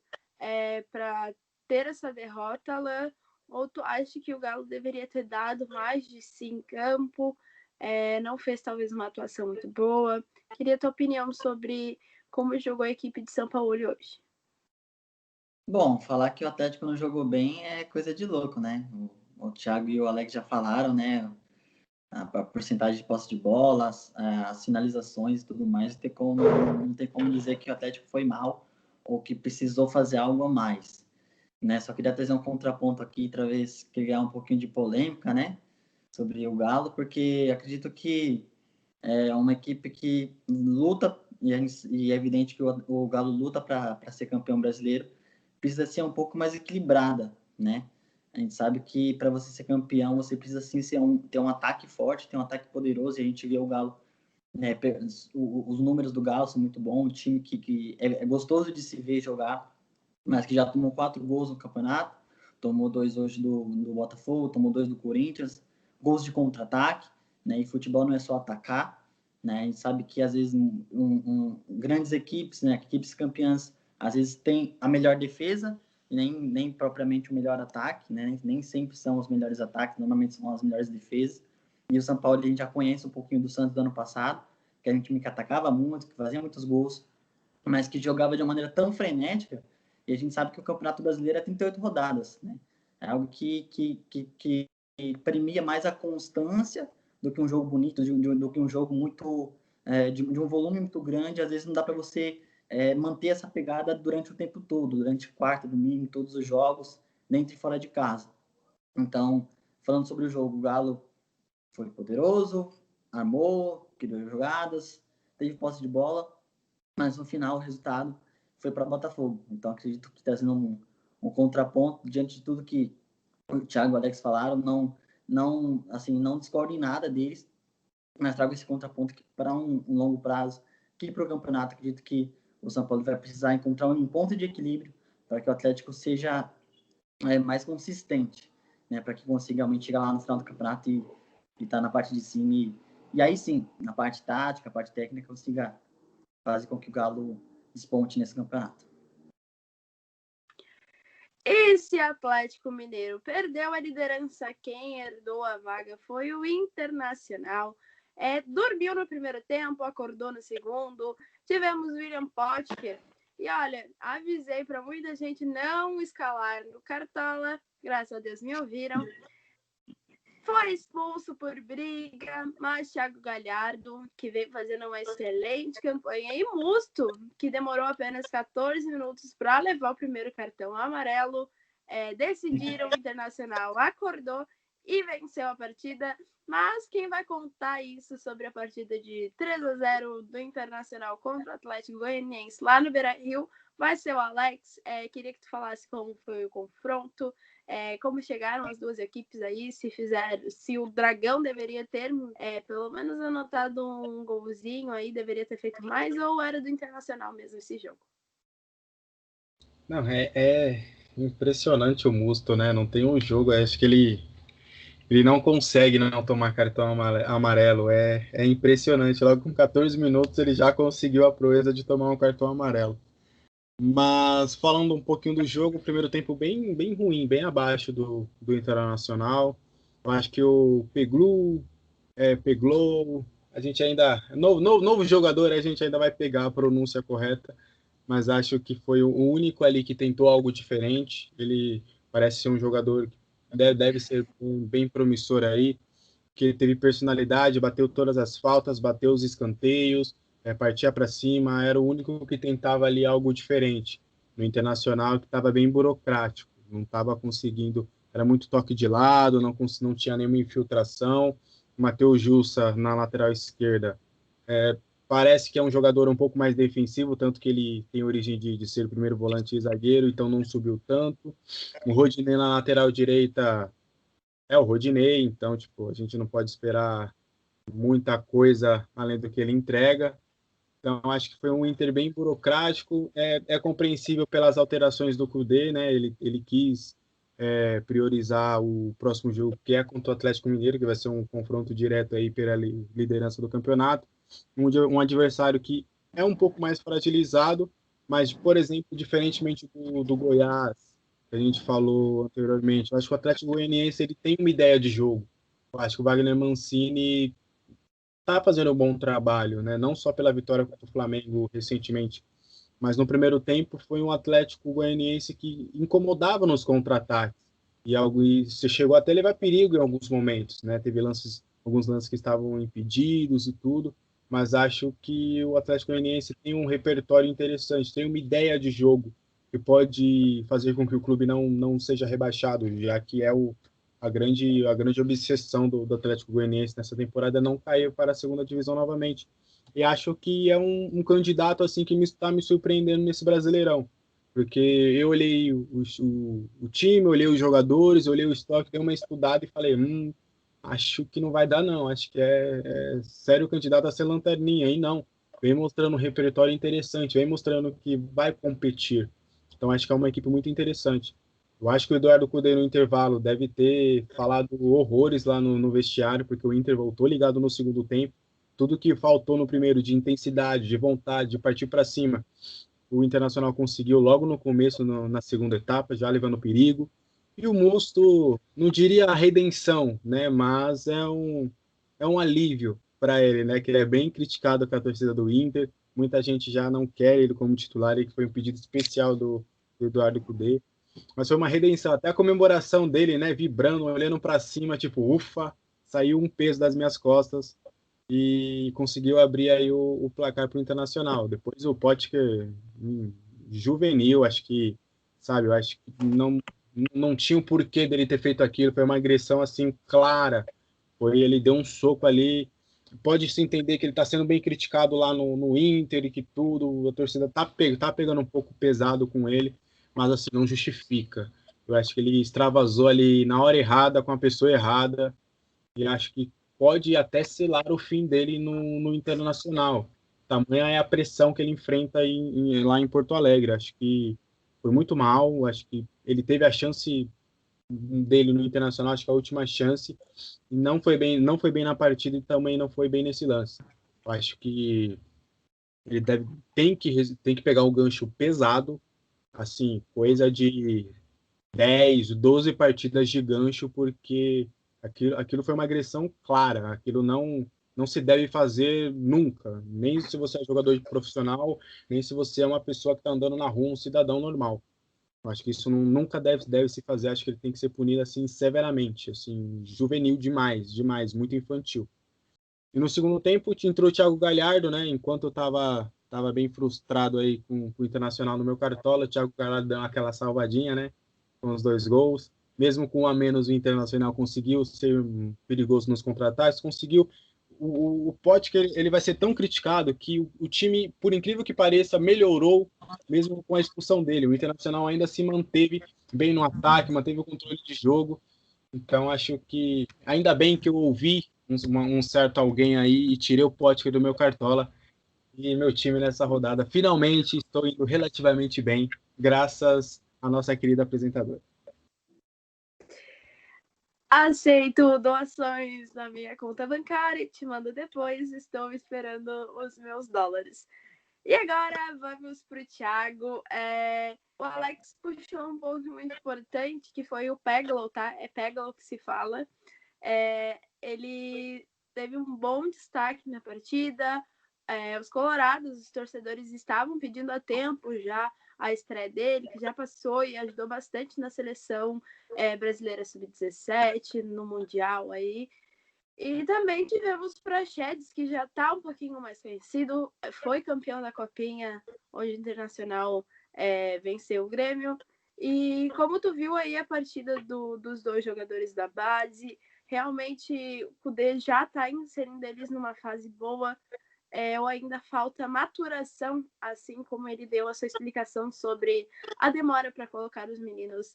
para ter essa derrota, Alain? Ou tu acha que o Galo deveria ter dado mais de si em campo? Não fez talvez uma atuação muito boa? Queria tua opinião sobre como jogou a equipe de São Paulo hoje. Bom, falar que o Atlético não jogou bem é coisa de louco, né? O Thiago e o Alex já falaram, né? A porcentagem de posse de bola, as finalizações e tudo mais, não tem como dizer que o Atlético foi mal ou que precisou fazer algo a mais, né? Só queria trazer um contraponto aqui, talvez criar um pouquinho de polêmica, né? Sobre o Galo, porque acredito que é uma equipe que luta, e é evidente que o Galo luta para ser campeão brasileiro, precisa ser um pouco mais equilibrada, né? A gente sabe que para você ser campeão, você precisa sim ter um ataque forte, ter um ataque poderoso, e a gente vê o Galo, né, os números do Galo são muito bons, um time que é gostoso de se ver jogar, mas que já tomou 4 gols no campeonato, tomou 2 hoje do Botafogo, tomou 2 do Corinthians, gols de contra-ataque, né? E futebol não é só atacar, né? A gente sabe que às vezes grandes equipes, né, equipes campeãs, às vezes tem a melhor defesa e nem propriamente o melhor ataque, né? Nem sempre são os melhores ataques, normalmente são as melhores defesas. E o São Paulo, a gente já conhece um pouquinho do Santos do ano passado, que era um time que atacava muito, que fazia muitos gols, mas que jogava de uma maneira tão frenética, e a gente sabe que o Campeonato Brasileiro é 38 rodadas, né? É algo que premia mais a constância do que um jogo bonito, do que um jogo muito de um volume muito grande. Às vezes não dá para você manter essa pegada durante o tempo todo, durante quarta, domingo, todos os jogos, dentro e fora de casa. Então, falando sobre o jogo, o Galo foi poderoso, armou, criou jogadas, teve posse de bola, mas no final o resultado foi para Botafogo. Então acredito que está sendo um contraponto diante de tudo que o Thiago e o Alex falaram. Não discordo em nada deles, mas trago esse contraponto para um longo prazo, que para o campeonato acredito que o São Paulo vai precisar encontrar um ponto de equilíbrio para que o Atlético seja mais consistente, né, para que consiga realmente chegar lá no final do campeonato e estar na parte de cima e aí sim, na parte tática, a parte técnica, consiga fazer com que o Galo desponte nesse campeonato. Esse Atlético Mineiro perdeu a liderança. Quem herdou a vaga foi o Internacional. Dormiu no primeiro tempo, acordou no segundo. Tivemos William Potker. E olha, avisei para muita gente não escalar no Cartola. Graças a Deus me ouviram. Foi expulso por briga, mas Thiago Galhardo, que veio fazendo uma excelente campanha, e Musto, que demorou apenas 14 minutos para levar o primeiro cartão amarelo, decidiram, o Internacional acordou e venceu a partida. Mas quem vai contar isso sobre a partida de 3-0 do Internacional contra o Atlético Goianiense lá no Beira-Rio vai ser o Alex. Queria que tu falasse como foi o confronto, como chegaram as duas equipes aí, se o Dragão deveria ter pelo menos anotado um golzinho aí, deveria ter feito mais, ou era do Internacional mesmo esse jogo? Não, é impressionante o Musto, né? Não tem um jogo, acho que ele não consegue não tomar cartão amarelo. É impressionante. Logo com 14 minutos ele já conseguiu a proeza de tomar um cartão amarelo. Mas falando um pouquinho do jogo, o primeiro tempo bem ruim, bem abaixo do Internacional. Eu acho que o Peglou, a gente ainda, novo jogador, a gente ainda vai pegar a pronúncia correta, mas acho que foi o único ali que tentou algo diferente. Ele parece ser um jogador que deve ser bem promissor aí, que teve personalidade, bateu todas as faltas, bateu os escanteios, partia para cima, era o único que tentava ali algo diferente. No Internacional, que estava bem burocrático, não estava conseguindo, era muito toque de lado, não tinha nenhuma infiltração. O Matheus Jussa, na lateral esquerda, parece que é um jogador um pouco mais defensivo, tanto que ele tem origem de ser o primeiro volante e zagueiro, então não subiu tanto. O Rodinei na lateral direita é o Rodinei, então tipo, a gente não pode esperar muita coisa além do que ele entrega. Então, acho que foi um Inter bem burocrático. É compreensível pelas alterações do Kudê, né? Ele quis priorizar o próximo jogo, que é contra o Atlético Mineiro, que vai ser um confronto direto aí pela liderança do campeonato. Um adversário que é um pouco mais fragilizado, mas, por exemplo, diferentemente do Goiás, que a gente falou anteriormente, eu acho que o Atlético Goianiense ele tem uma ideia de jogo. Eu acho que o Wagner Mancini está fazendo um bom trabalho, né? Não só pela vitória contra o Flamengo recentemente, mas no primeiro tempo foi um Atlético Goianiense que incomodava nos contra-ataques e se chegou até a levar perigo em alguns momentos, né? Teve alguns lances que estavam impedidos e tudo, mas acho que o Atlético Goianiense tem um repertório interessante, tem uma ideia de jogo que pode fazer com que o clube não seja rebaixado, já que é a grande obsessão do Atlético Goianiense nessa temporada é não cair para a segunda divisão novamente. E acho que é um candidato assim que está me surpreendendo nesse Brasileirão. Porque eu olhei o time, olhei os jogadores, olhei o estoque, dei uma estudada e falei, acho que não vai dar não, acho que é sério candidato a ser lanterninha. E não, vem mostrando um repertório interessante, vem mostrando que vai competir. Então acho que é uma equipe muito interessante. Eu acho que o Eduardo Cudê no intervalo deve ter falado horrores lá no vestiário, porque o Inter voltou ligado no segundo tempo. Tudo que faltou no primeiro de intensidade, de vontade, de partir para cima, o Internacional conseguiu logo no começo, na segunda etapa, já levando perigo. E o Musto, não diria a redenção, né? Mas é um alívio para ele, né? Que ele é bem criticado com a torcida do Inter. Muita gente já não quer ele como titular, e que foi um pedido especial do Eduardo Cudê. Mas foi uma redenção, até a comemoração dele, né? Vibrando, olhando para cima, tipo, ufa, saiu um peso das minhas costas e conseguiu abrir aí o placar para o Internacional. Depois o Potker, juvenil, acho que, sabe, eu acho que não tinha o porquê dele ter feito aquilo, foi uma agressão assim clara. Ele deu um soco ali. Pode se entender que ele está sendo bem criticado lá no Inter e que tudo, a torcida tá pegando um pouco pesado com ele, mas assim, não justifica. Eu acho que ele extravasou ali na hora errada, com a pessoa errada, e acho que pode até selar o fim dele no Internacional. Tamanha é a pressão que ele enfrenta lá em Porto Alegre. Acho que foi muito mal, acho que ele teve a chance dele no Internacional, acho que a última chance, e não foi bem na partida e também não foi bem nesse lance. Eu acho que ele tem que pegar um gancho pesado, assim, coisa de 10, 12 partidas de gancho, porque aquilo foi uma agressão clara, aquilo não se deve fazer nunca, nem se você é jogador profissional, nem se você é uma pessoa que está andando na rua, um cidadão normal. Eu acho que isso nunca deve se fazer, acho que ele tem que ser punido assim severamente, assim, juvenil demais, demais, muito infantil. E no segundo tempo entrou o Thiago Galhardo, né? Enquanto eu tava bem frustrado aí com o Internacional no meu cartola, o Thiago Galhardo deu aquela salvadinha, né? Com os 2 gols. Mesmo com um a menos, o Internacional conseguiu ser perigoso nos contra-ataques, conseguiu. O Potker, ele vai ser tão criticado que o time, por incrível que pareça, melhorou mesmo com a expulsão dele. O Internacional ainda se manteve bem no ataque, manteve o controle de jogo. Então, acho que ainda bem que eu ouvi um certo alguém aí e tirei o Potker do meu cartola e meu time nessa rodada. Finalmente estou indo relativamente bem, graças à nossa querida apresentadora. Aceito doações na minha conta bancária e te mando depois. Estou esperando os meus dólares. E agora vamos para o Thiago. O Alex puxou um ponto muito importante, que foi o Peglow, tá? É Peglow que se fala. Ele teve um bom destaque na partida. Os colorados, os torcedores estavam pedindo há tempo já a estreia dele, que já passou e ajudou bastante na seleção brasileira sub-17, no Mundial aí. E também tivemos o Praxedes, que já está um pouquinho mais conhecido, foi campeão da Copinha, hoje o Internacional venceu o Grêmio. E como tu viu aí a partida dos dois jogadores da base, realmente o Kudê já está inserindo eles numa fase boa, ou ainda falta maturação, assim como ele deu a sua explicação sobre a demora para colocar os meninos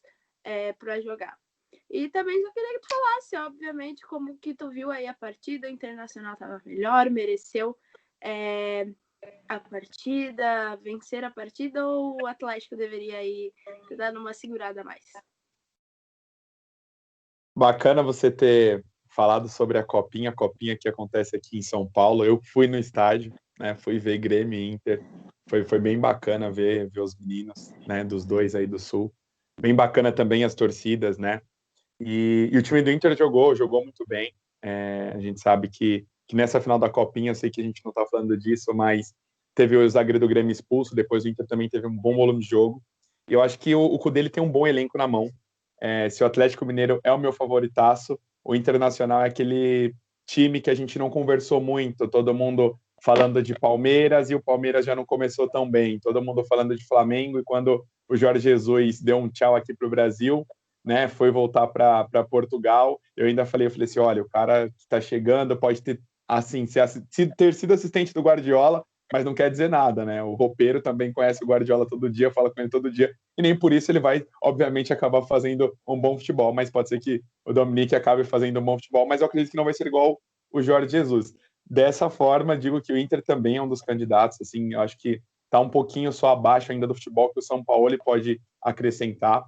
para jogar. E também só queria que tu falasse, obviamente, como que tu viu aí a partida, o Internacional estava melhor, mereceu a partida, vencer a partida, ou o Atlético deveria ir dar uma segurada a mais? Bacana você ter falado sobre a copinha que acontece aqui em São Paulo. Eu fui no estádio, né? Fui ver Grêmio e Inter. Foi bem bacana ver os meninos, né? Dos dois aí do Sul. Bem bacana também as torcidas, né? E o time do Inter jogou muito bem. A gente sabe que nessa final da Copinha, sei que a gente não está falando disso, mas teve o zagueiro do Grêmio expulso, depois o Inter também teve um bom volume de jogo. E eu acho que o Kudê tem um bom elenco na mão. Se o Atlético Mineiro é o meu favoritaço, o Internacional é aquele time que a gente não conversou muito, todo mundo falando de Palmeiras e o Palmeiras já não começou tão bem, todo mundo falando de Flamengo e quando o Jorge Jesus deu um tchau aqui para o Brasil, né, foi voltar para Portugal, eu ainda falei assim, olha, o cara que está chegando pode ter, assim, ter sido assistente do Guardiola, mas não quer dizer nada, né? O roupeiro também conhece o Guardiola todo dia, fala com ele todo dia, e nem por isso ele vai, obviamente, acabar fazendo um bom futebol, mas pode ser que o Dominique acabe fazendo um bom futebol, mas eu acredito que não vai ser igual o Jorge Jesus. Dessa forma, digo que o Inter também é um dos candidatos, assim, eu acho que está um pouquinho só abaixo ainda do futebol que o São Paulo pode acrescentar.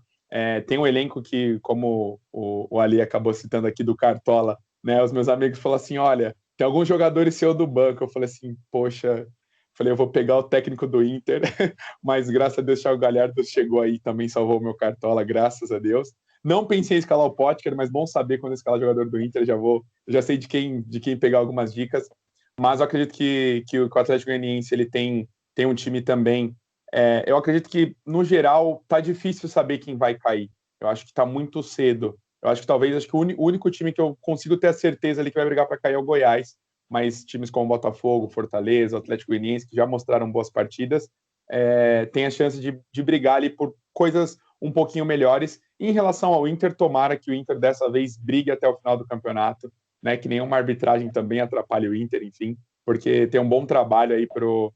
Tem um elenco que, como o Ali acabou citando aqui do Cartola, né, os meus amigos falaram assim, olha, tem alguns jogadores seu do banco, eu falei assim, poxa, eu vou pegar o técnico do Inter, mas graças a Deus o Thiago Galhardo chegou aí, também salvou o meu Cartola, graças a Deus. Não pensei em escalar o Potker, mas bom saber quando escalar jogador do Inter, já sei de quem pegar algumas dicas, mas eu acredito que o Atlético Goianiense ele tem um time também. Eu acredito que, no geral, tá difícil saber quem vai cair. Eu acho que tá muito cedo. Eu acho que o único time que eu consigo ter a certeza ali que vai brigar para cair é o Goiás, mas times como Botafogo, Fortaleza, Atlético Goianiense, que já mostraram boas partidas, tem a chance de brigar ali por coisas um pouquinho melhores. E em relação ao Inter, tomara que o Inter dessa vez brigue até o final do campeonato, né? Que nenhuma arbitragem também atrapalhe o Inter, enfim, porque tem um bom trabalho aí pro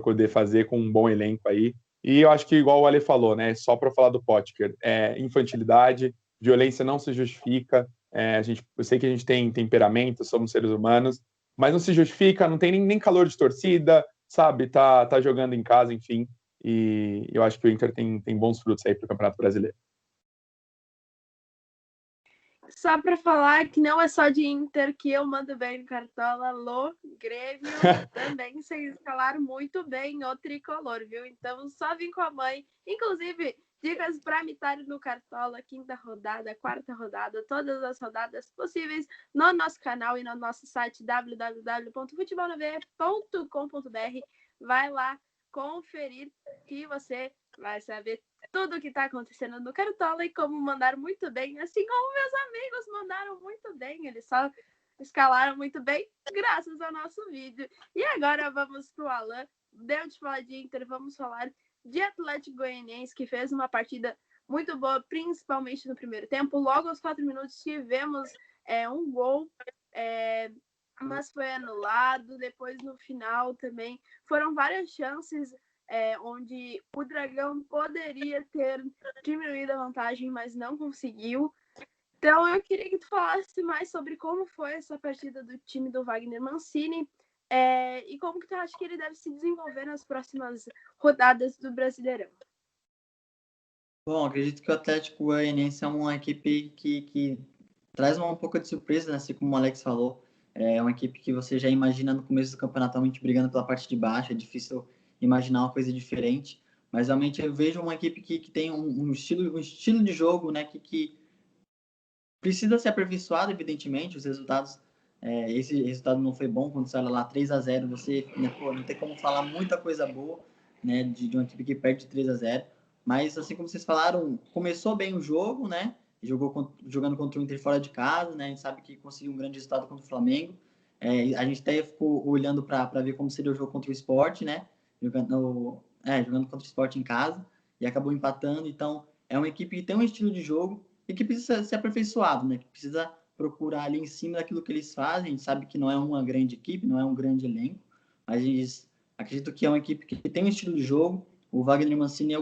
Kudê fazer com um bom elenco aí. E eu acho que, igual o Ale falou, né? Só para falar do Potker, infantilidade, violência não se justifica. Eu sei que a gente tem temperamento, somos seres humanos, mas não se justifica, não tem nem calor de torcida, sabe? Tá jogando em casa, enfim. E eu acho que o Inter tem bons frutos aí para o Campeonato Brasileiro. Só para falar que não é só de Inter que eu mando bem no Cartola, alô, Grêmio, também vocês escalaram muito bem o tricolor, viu? Então só vim com a mãe. Inclusive, dicas para mitarem no Cartola, quinta rodada, quarta rodada, todas as rodadas possíveis no nosso canal e no nosso site www.futebolnove.com.br. Vai lá conferir que você vai saber tudo o que está acontecendo no Cartola e como mandar muito bem, assim como meus amigos mandaram muito bem, eles só escalaram muito bem graças ao nosso vídeo. E agora vamos para o Alan, deu de falar de Inter, vamos falar de Atlético Goianiense, que fez uma partida muito boa, principalmente no primeiro tempo. Logo aos 4 minutos tivemos um gol, mas foi anulado. Depois, no final, também foram várias chances onde o Dragão poderia ter diminuído a vantagem, mas não conseguiu. Então, eu queria que tu falasse mais sobre como foi essa partida do time do Wagner Mancini e como que tu acha que ele deve se desenvolver nas próximas rodadas do Brasileirão. Bom, acredito que o Atlético Goianiense é uma equipe que traz um pouco de surpresa, né? Assim como o Alex falou. É uma equipe que você já imagina no começo do campeonato realmente brigando pela parte de baixo, é difícil imaginar uma coisa diferente, mas realmente eu vejo uma equipe que tem um estilo de jogo, né, que precisa ser aperfeiçoado, evidentemente, os resultados, esse resultado não foi bom, quando você olha lá 3-0, você, né, não tem como falar muita coisa boa, né, de uma equipe que perde 3-0, mas assim como vocês falaram, começou bem o jogo, né, jogando contra o Inter fora de casa, né? A gente sabe que conseguiu um grande resultado contra o Flamengo. A gente até ficou olhando para ver como seria o jogo contra o Sport, né? Jogando contra o Sport em casa e acabou empatando. Então, é uma equipe que tem um estilo de jogo e que precisa ser aperfeiçoado, né? Que precisa procurar ali em cima daquilo que eles fazem. A gente sabe que não é uma grande equipe, não é um grande elenco, mas acredito que é uma equipe que tem um estilo de jogo. O Wagner Mancini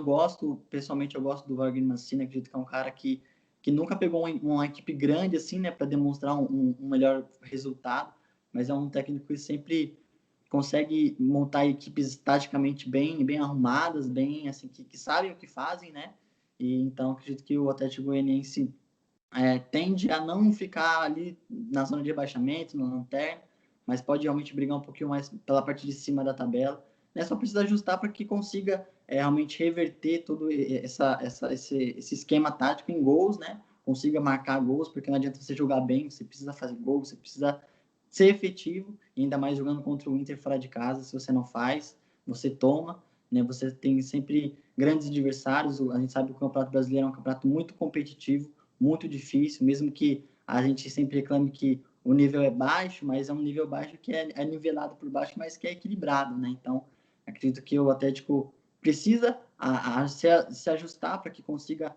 pessoalmente eu gosto do Wagner Mancini, acredito que é um cara que nunca pegou uma equipe grande assim, né, para demonstrar um melhor resultado, mas é um técnico que sempre consegue montar equipes taticamente bem arrumadas, bem assim, que sabem o que fazem, né? E então acredito que o Atlético Goianiense tende a não ficar ali na zona de rebaixamento, na lanterna, mas pode realmente brigar um pouquinho mais pela parte de cima da tabela. Né? Só precisa ajustar para que consiga realmente reverter todo esse esquema tático em gols, né? Consiga marcar gols, porque não adianta você jogar bem, você precisa fazer gols, você precisa ser efetivo, e ainda mais jogando contra o Inter fora de casa. Se você não faz, você toma, né? Você tem sempre grandes adversários. A gente sabe que o Campeonato Brasileiro é um campeonato muito competitivo, muito difícil, mesmo que a gente sempre reclame que o nível é baixo, mas é um nível baixo que é nivelado por baixo, mas que é equilibrado, né? Então, acredito que o Atlético precisa se ajustar para que consiga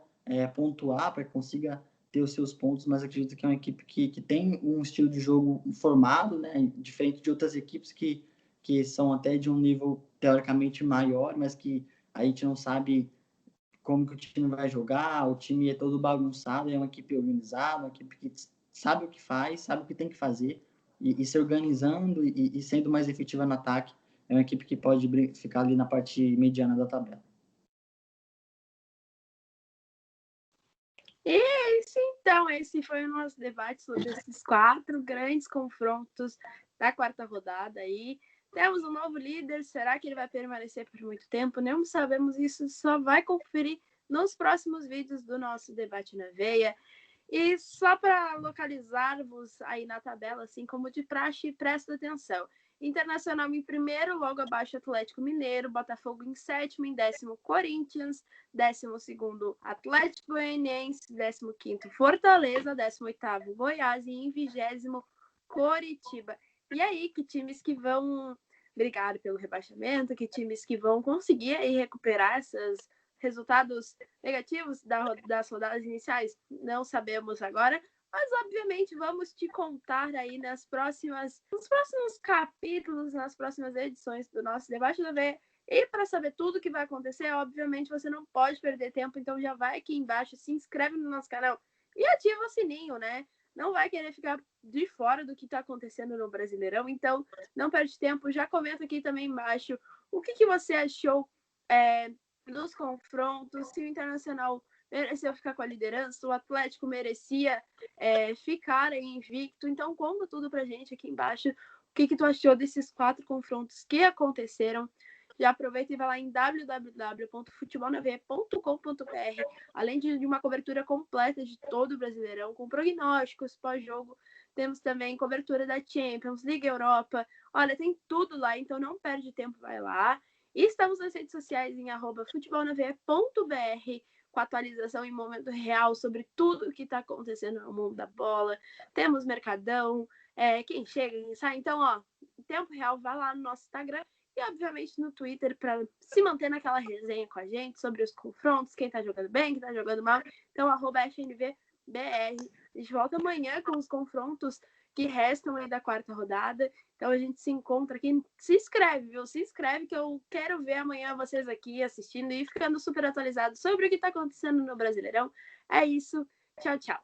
pontuar, para que consiga ter os seus pontos, mas acredito que é uma equipe que tem um estilo de jogo formado, né? Diferente de outras equipes que são até de um nível teoricamente maior, mas que a gente não sabe como que o time vai jogar, o time é todo bagunçado, é uma equipe organizada, uma equipe que sabe o que faz, sabe o que tem que fazer, e se organizando e sendo mais efetiva no ataque, é uma equipe que pode ficar ali na parte mediana da tabela. Então, esse foi o nosso debate sobre esses 4 grandes confrontos da 4ª rodada aí. Temos um novo líder, será que ele vai permanecer por muito tempo? Não sabemos isso, só vai conferir nos próximos vídeos do nosso Debate na Veia. E só para localizar-vos aí na tabela, assim como de praxe, presta atenção. Internacional em primeiro, logo abaixo Atlético Mineiro, Botafogo em sétimo, em 10º Corinthians, 12º Atlético Goianiense, 15º Fortaleza, 18º Goiás e em 20º Coritiba. E aí, que times que vão brigar pelo rebaixamento, que times que vão conseguir aí recuperar esses resultados negativos das rodadas iniciais? Não sabemos agora, mas obviamente vamos te contar aí nos próximos capítulos, nas próximas edições do nosso Debate da Veia. E para saber tudo que vai acontecer, obviamente você não pode perder tempo, então já vai aqui embaixo, se inscreve no nosso canal e ativa o sininho, né? Não vai querer ficar de fora do que está acontecendo no Brasileirão, então não perde tempo, já comenta aqui também embaixo o que você achou dos confrontos, se o Internacional mereceu ficar com a liderança, o Atlético merecia ficar invicto. Então conta tudo pra gente aqui embaixo, o que tu achou desses 4 confrontos que aconteceram. Já aproveita e vai lá em www.futebolnaveia.com.br, além de uma cobertura completa de todo o Brasileirão, com prognósticos, pós-jogo. Temos também cobertura da Champions, Liga Europa. Olha, tem tudo lá, então não perde tempo, vai lá. E estamos nas redes sociais em @futebolnaveia.br, com atualização em momento real sobre tudo o que está acontecendo no mundo da bola. Temos Mercadão, quem chega, quem sai. Então, em tempo real, vai lá no nosso Instagram e, obviamente, no Twitter para se manter naquela resenha com a gente sobre os confrontos, quem está jogando bem, quem está jogando mal. Então, @FNVBR. A gente volta amanhã com os confrontos que restam aí da 4ª rodada. Então a gente se encontra aqui. Se inscreve, viu? Se inscreve que eu quero ver amanhã vocês aqui assistindo e ficando super atualizados sobre o que está acontecendo no Brasileirão. É isso. Tchau, tchau.